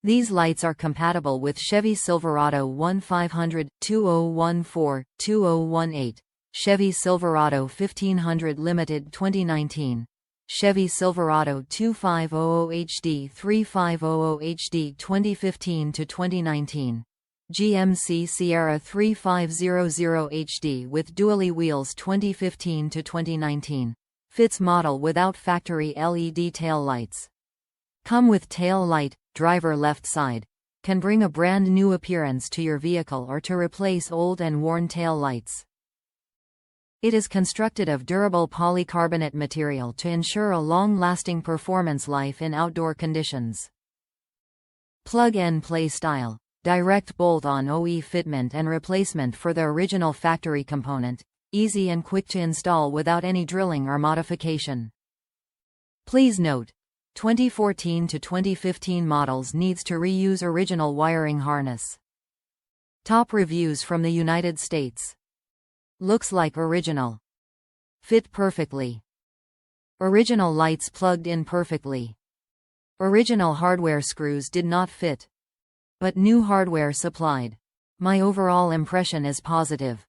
These lights are compatible with Chevy Silverado 1500, 2014, 2018, Chevy Silverado 1500 Limited 2019, Chevy Silverado 2500HD 3500HD 2015 to 2019, GMC Sierra 3500HD with dually wheels 2015 to 2019. Fits model without factory LED tail lights. Come with tail light, driver left side. Can bring a brand new appearance to your vehicle or to replace old and worn tail lights. It is constructed of durable polycarbonate material to ensure a long-lasting performance life in outdoor conditions. Plug-and-play style. Direct bolt-on OE fitment and replacement for the original factory component. Easy and quick to install without any drilling or modification. Please note, 2014 to 2015 models needs to reuse original wiring harness. Top reviews from the United States. Looks like original. Fit perfectly. Original lights plugged in perfectly. Original hardware screws did not fit, but new hardware supplied. My overall impression is positive.